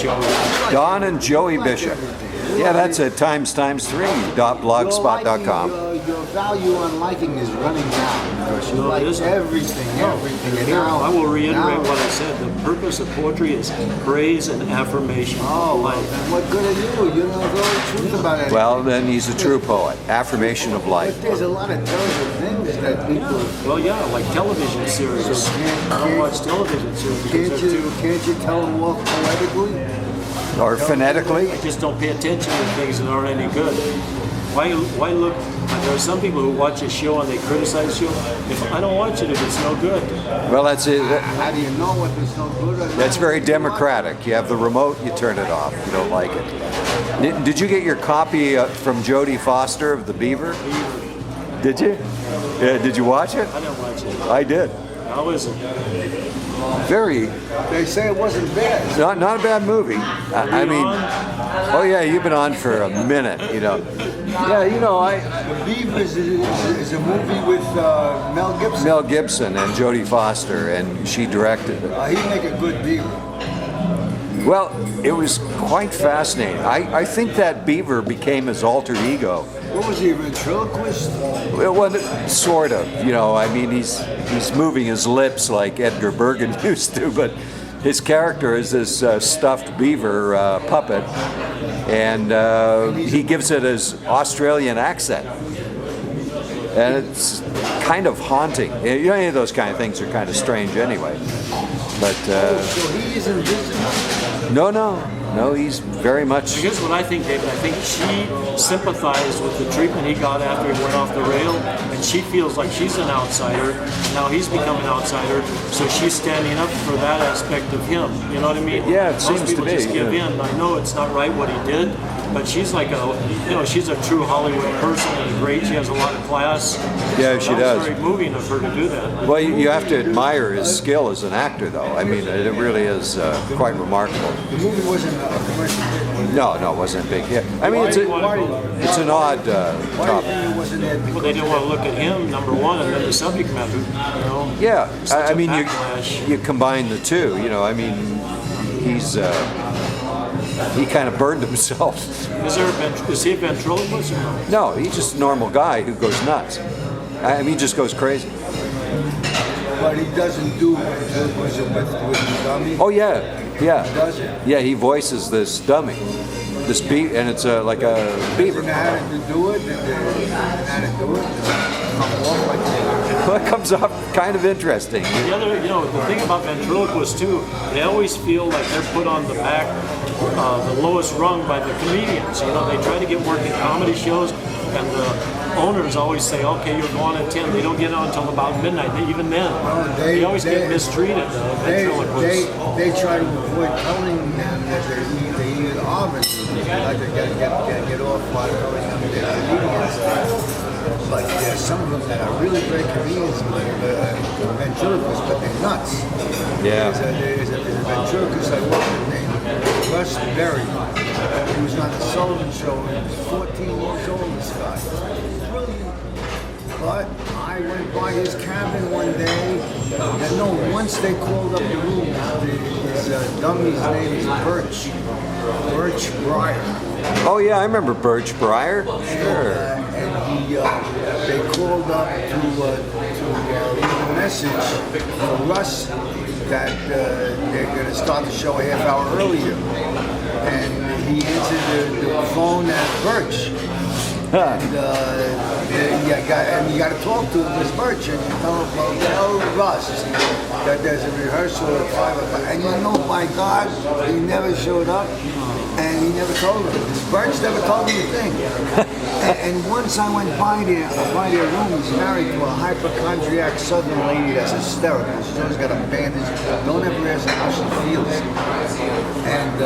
Joey. Don and Joey Bishop. Yeah, that's at times3.blogspot.com. Your value on liking is running down because you like everything. And Here, now, I will reiterate now- what I said. The purpose of poetry is praise and affirmation of life. And what good are you? You don't know the truth about it. Well, then he's a true poet. Affirmation of life. But there's a lot of terrible things that people. Well, yeah, like television series. I don't watch television series because they're too. Can't you tell them off poetically? Or phonetically. I just don't pay attention to things that aren't any good. Why look? There are some people who watch a show and they criticize the show. If I don't watch it, if it's no good. Well, that's it. How do you know what is no good? Or That's not? very democratic. You have the remote, you turn it off. You don't like it. Did you get your copy from Jodie Foster of The Beaver? Did you? Yeah, did you watch it? I didn't watch it. I did. How is it? Very, They say it wasn't bad. not a bad movie. I mean, oh yeah, you've been on for a minute, you know. Yeah, you know, The Beavers is a movie with Mel Gibson. Mel Gibson and Jodie Foster, and she directed it. He'd make a good beaver. Well, it was quite fascinating. I think that beaver became his alter ego. What was he, a ventriloquist? Well, sort of. You know, I mean, he's moving his lips like Edgar Bergen used to, but his character is this stuffed beaver puppet, and he gives it his Australian accent. And it's kind of haunting. You know, any of those kind of things are kind of strange anyway. But So he is invisible? no, he's very much. Here's what I think, David. I think she sympathized with the treatment he got after he went off the rail, and she feels like she's an outsider. Now he's become an outsider, so she's standing up for that aspect of him. You know what I mean? Yeah, it Most seems to people be, just give yeah. in. I know it's not right what he did, but she's like she's a true Hollywood person and great. She has a lot of class. Yeah, So she that does. was very moving of her to do that. Well, you have to admire his skill as an actor, though. I mean, it really is quite remarkable. The movie wasn't a commercial hit. No, it wasn't a big hit. I mean, it's an odd Why do you topic. think it wasn't that? Well, they didn't want to look at him, number one, and then the subject matter. You know. Yeah, Such I a mean, backlash. you combine the two. You know, I mean, he kind of burned himself. Is he a ventriloquist or no? No, he's just a normal guy who goes nuts. I mean, he just goes crazy. But he doesn't do ventriloquism with the dummy. Oh yeah, yeah. Does it? Yeah, he voices this dummy, this and it's like a beaver. Didn't know how to do it. Didn't know how to do it. Come off like that. Well, it comes off kind of interesting. The other, the thing about ventriloquists too, they always feel like they're put on the back, the lowest rung by the comedians. You know, they try to get work in comedy shows, and the owners always say, okay, you'll go on at 10. They don't get on until about midnight. Even then, they always get mistreated. Ventriloquists. They try to avoid telling them that they either are ventriloquists. They like to get off by telling them they're comedians. But there's some of them that are really great comedians, like ventriloquists, but they're nuts. Yeah. There's a ventriloquist I worked with named Russ Berry. He was on the Sullivan Show. He was 14 years old, this guy. Brilliant. But I went by his cabin one day, and once they called up the room, his dummy's name is Birch Breyer. Oh yeah, I remember Birch Breyer. Sure. And they called up to leave a message for Russ that they're going to start the show a half hour earlier. And he answered the phone at Birch. And you got to talk to Miss Birch, and you tell Russ that there's a rehearsal at 5 o'clock. And by God, he never showed up, and he never told him. Birch never told me a thing. and once I went by their room, he's married to a hypochondriac Southern lady that's hysterical. She's always got a bandage. Don't ever ask her how she feels. And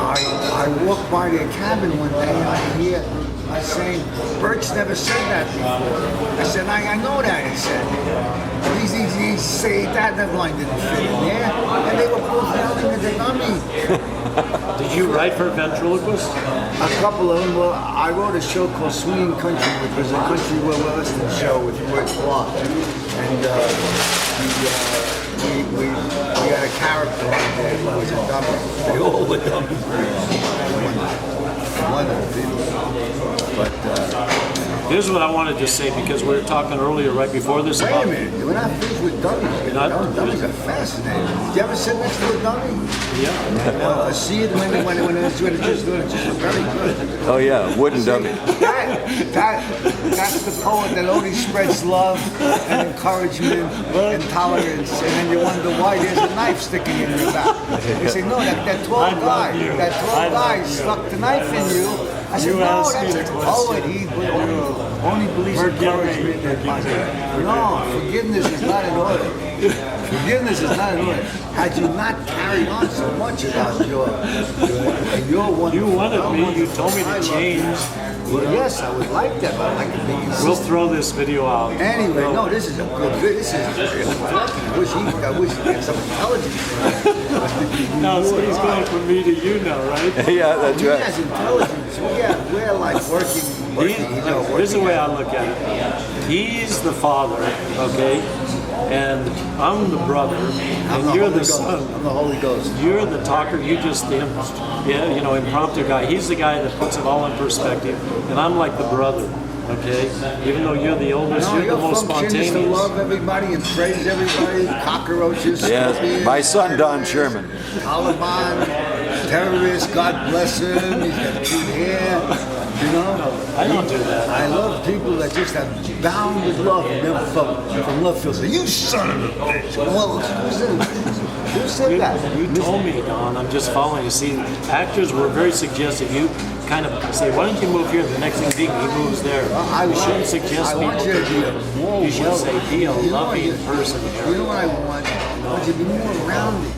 I walked by their cabin one day, and I saying, Birch never said that before. I said, I know that, he said. He said that line didn't fit in there. And they were both yelling at the dummy. Did you write for ventriloquists? A couple of them. Well, I wrote a show called Swinging Country, which was a country western show with George Clark. And we had a a character on there who was a dummy. They all were dummies. Wonderful people. But Here's what I wanted to say, because we were talking earlier, right before this, wait a about minute, we're not finished with dummies. Dummies are fascinating. Did you ever sit next to a dummy? yeah. See it when it's just very good. Oh yeah, wooden dummy. That's the poet that only spreads love and encouragement and tolerance, and then you wonder why there's a knife sticking in your back. You say, no, that tall I love guy, you. that I tall love guy you. stuck the knife in you. I said, You no, asked me that's the a question. poet. He only believes encouragement and positive. No, forgiveness is not in order. Forgiveness is not in order. Had you not carried on so much about your wonderful, You wanted me, you told me I to love change. Well, yes, I would like that, but I'd like to be consistent. We'll throw this video out. Anyway, no, this is a good video. This is I wish he had some intelligence. No, so he's going from me to you now, right? Yeah, that's He right. has intelligence. We're like working. Here's the way I look at it. He's the father, okay? And I'm the brother, and you're the son. I'm the Holy Ghost. You're the talker. You just the impromptu guy. He's the guy that puts it all in perspective, and I'm like the brother. Okay, even though you're the oldest, No, you're your the most function is to spontaneous. love everybody and praise everybody. Cockroaches, Yeah, scorpions, my son Don terrorists, Sherman. Taliban, terrorists. God bless him. He's got cute hair. You know, I don't do that. I love people that just have bounded love and never from left field say, "You son of a bitch." Well, who said that? You told me, Don. I'm just following you. See, actors were very suggestive. You kind of say, "Why don't you move here?" The next thing, he moves there. You shouldn't suggest I want people. you to be a more You should say, "Be a you know loving what person." You know what I want? I want you to be more rounded.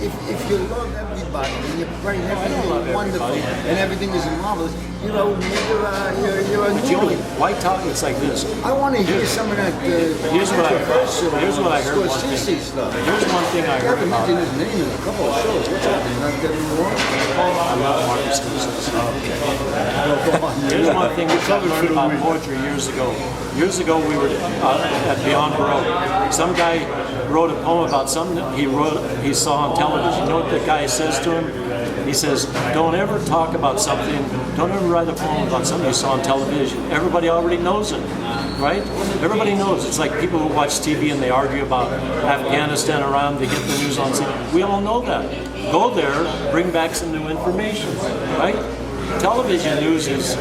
If you love everybody and you're praying everything is wonderful and everything is marvelous, you know, you're a But you only, newbie. why talk? It's like this. I want to hear some of that Here's what I heard. controversial Here's what I heard. One Scorsese thing. stuff. Here's one thing I I heard haven't about. mentioned his name in a couple of shows. What's happening? Not getting along? I love Martin Scorsese. Go on. Here's one thing we learned about poetry years ago. Years ago, we were at Beyond Baroque. Some guy wrote a poem about something he saw on television. You know what the guy says to him? He says, "Don't ever talk about something. Don't ever write a poem about something you saw on television. Everybody already knows it, right? Everybody knows. It's like people who watch TV and they argue about Afghanistan around. They get the news on. We all know that. Go there, bring back some new information, right? Television news is."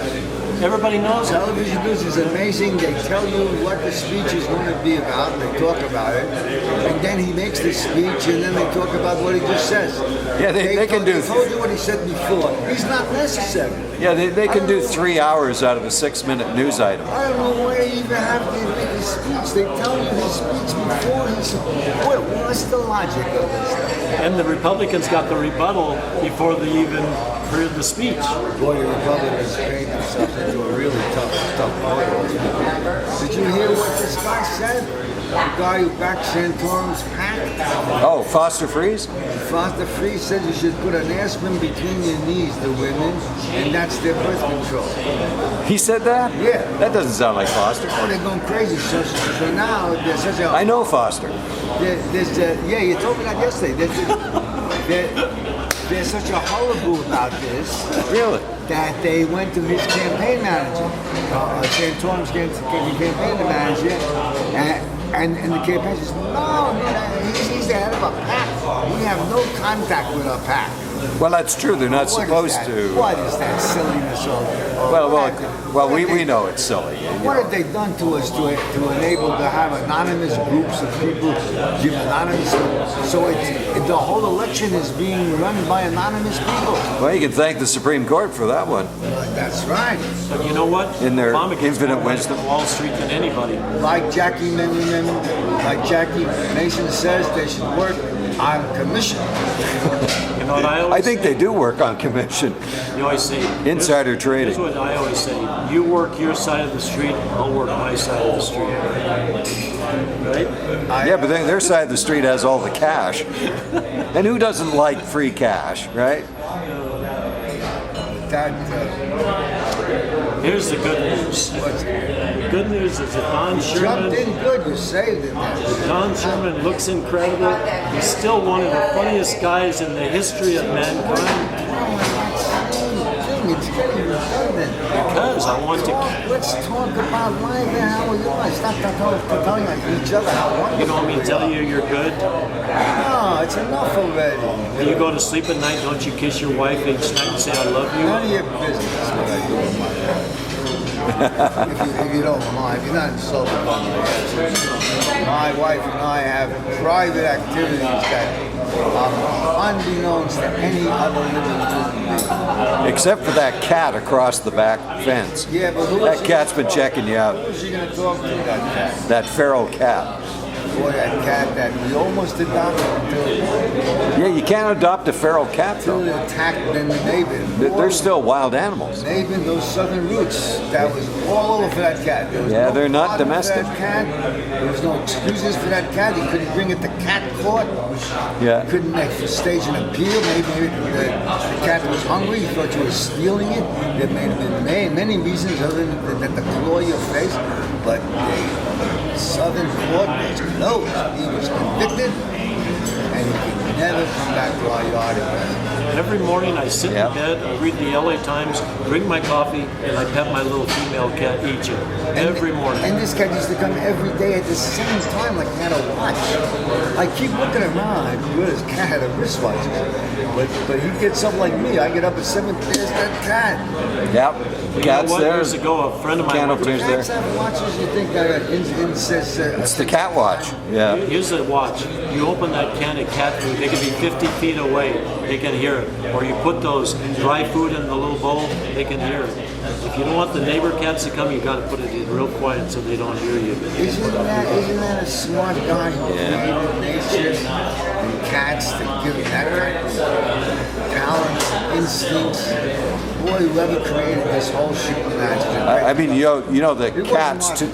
Everybody knows it. Television news is amazing. They tell you what the speech is going to be about, and they talk about it. And then he makes the speech, and then they talk about what he just says. Yeah, they can do. They told you what he said before. He's not necessary. Yeah, they can do 3 hours out of a 6-minute news item. I don't know why he even have to make his speech. They tell you his speech before he said, what's the logic of this? And the Republicans got the rebuttal before they even heard the speech. Boy, the Republicans paid themselves into a really tough point. Did you hear what this guy said? The guy who backed Santorum's pack? Oh, Foster Freeze? Foster Free said you should put an aspirin between your knees, the women, and that's their birth control. He said that? Yeah. That doesn't sound like Foster. Oh, they're going crazy. So now there's such a... I know Foster. Yeah, you told me that yesterday. There's such a hullabaloo about this Really? that they went to his campaign manager, Santorum's campaign manager, and the campaign says, no, he's the head of a PAC. We have no contact with a PAC. Well, that's true. They're not What is supposed that? to. What is that silliness of? Well, we know it's silly. What have they done to us to enable to have anonymous groups of people give anonymous? So the whole election is being run by anonymous people. Well, you can thank the Supreme Court for that one. That's right. But you know what? In their Obama gets infinite more money wisdom. from Wall Street than anybody. Like Jackie Mason says, they should work on commission. You know what I always I think they do work on commission. You always say Insider here's trading. what I always say: you work your side of the street, I'll work my side of the street. Right? Yeah, but then their side of the street has all the cash. And who doesn't like free cash, right? That Here's the good news. what's good news is that Don Jumped Sherman, in good. You saved it. Don Sherman looks incredible. He's still one of the funniest guys in the history of mankind. It's getting redundant. Because I want to. Let's talk about life and how we are. Stop telling each other how wonderful You don't want me to tell you you're good? No, it's enough already. When you go to sleep at night, don't you kiss your wife each night and say I love you? None of your business what I do in my life. if you don't mind, if you're not insulted by my answers. My wife and I have private activities that are unbeknownst to any other living human being. Except for that cat across the back fence. Yeah, but That cat's been checking you out. who's she going to talk to, that cat? That feral cat. Boy, that cat that we almost adopted until Yeah, you can't adopt a feral cat it though. attacked then the neighbor. They're still wild animals. Neighbor, those southern roots, that was all over for that cat. There was Yeah, no they're not pardon for domestic. that cat. There was no excuses for that cat. He couldn't bring it to cat court. Yeah. Couldn't stage an appeal. Maybe the cat was hungry. He thought you were stealing it. There may have been many reasons other than to claw your face. But the southern court was closed. He was convicted, and he could never come back to our yard again. Every morning I sit Yep. in bed, I read the LA Times, drink my coffee, and I pet my little female cat, EJ. Every morning. And this cat used to come every day at the same time, like he had a watch. I keep looking around. I go, this cat had a wristwatch. But he gets up like me. I get up at 7. There's that cat. Yep. You know Cat's what? there. Years ago, a friend of mine. Cat went- opener's there. Cats have watches. You think that incest? It's the cat watch. Yeah. Here's a watch. You open that can of cat food, they can be 50 feet away. They can hear it. Or you put those dry food in the little bowl, they can hear it. If you don't want the neighbor cats to come, you got to put it in real quiet so they don't hear you. Isn't that a smart guy who created nature and cats to give him that kind of talents, instincts? Boy, whoever created this whole shooting match. I mean, you know the cats. He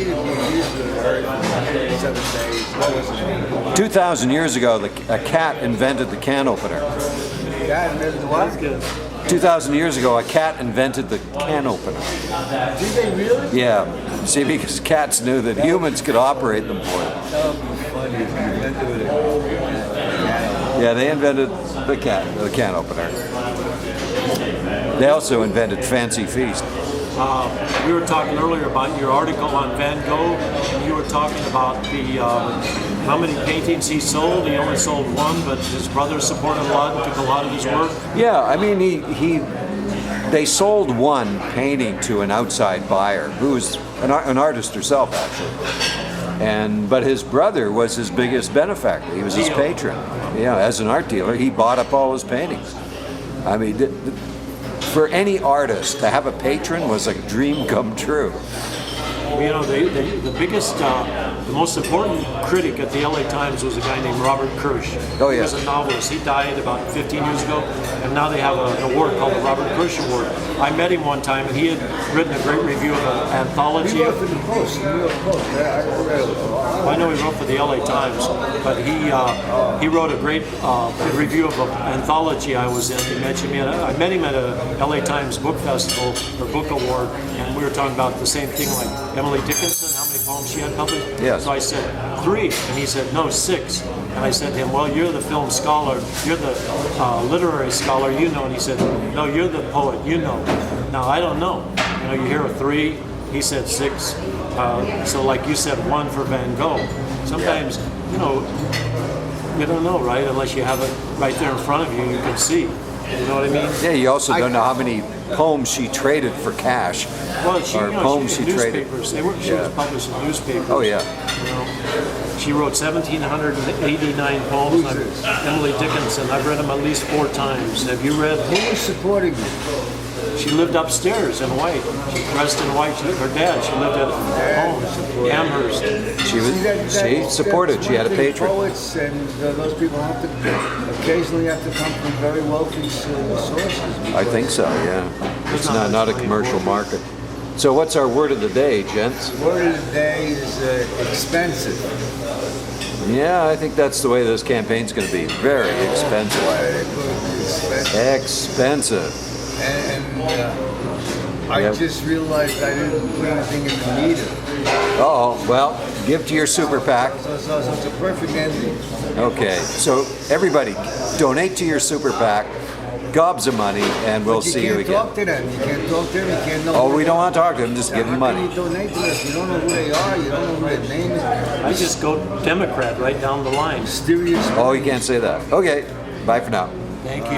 didn't use the earth for 7 days. What was it? 2,000 years ago, a cat invented the can opener. God, there's what? 2,000 years ago, a cat invented the can opener. Did they really? Yeah. See, because cats knew that humans could operate them for them. That would be funny if you invented it. Yeah, they invented the can opener. They also invented Fancy Feast. We were talking earlier about your article on Van Gogh. You were talking about the how many paintings he sold. He only sold one, but his brother supported a lot and took a lot of his work. Yeah, I mean, they sold one painting to an outside buyer who was an artist herself, actually. But his brother was his biggest benefactor. He was his patron. Yeah, as an art dealer, he bought up all his paintings. I mean, for any artist to have a patron was a dream come true. You know, the biggest, the most important critic at the LA Times was a guy named Robert Kirsch. Oh, yeah. He was a novelist. He died about 15 years ago, and now they have an award called the Robert Kirsch Award. I met him one time, and he had written a great review of an anthology. He wrote for the Post, the New York Post. I read it. I know he wrote for the LA Times, but he wrote a great review of an anthology I was in. He mentioned me, and I met him at a LA Times book festival or book award, and we were talking about the same thing, like Emily Dickinson, how many poems she had published. Yes. So I said 3, and he said no, 6. And I said to him, well, you're the film scholar, you're the literary scholar, you know. And he said, no, you're the poet, you know. Now I don't know. You know, you hear a 3. He said 6. So like you said, 1 for Van Gogh. Sometimes, you know, you don't know, right? Unless you have it right there in front of you, you can see. You know what I mean? Yeah, you also don't know how many poems she traded for cash. Well, she, or you know, poems she she did traded. newspapers. She was published in newspapers. Oh, yeah. You know, she wrote 1,789 poems. Emily Dickinson. I've read them at least 4 times. Have you read? Who was supporting you? She lived upstairs in white. She dressed in white. Her dad. She lived at home, Amherst. She was supported. She had a patron. Poets and those people have to occasionally have to come from very wealthy sources. I think so, yeah. It's not a commercial market. So what's our word of the day, gents? Word of the day is expensive. Yeah, I think that's the way this campaign's going to be. Very expensive. Expensive. Expensive. And I Yep. just realized I didn't put anything in the meter. Oh, well, give to your super PAC. So it's a perfect ending. Okay, so everybody, donate to your super PAC, gobs of money, and we'll see you You again. can't talk to them. You can't talk to them. You can't know. Oh, who we they don't are. want to talk to them, just give them How money. can you donate to us? You don't know who they are. You don't know who their name is. I just go Democrat right down the line. Mysterious. Oh, you can't say that. Okay, bye for now. Thank you.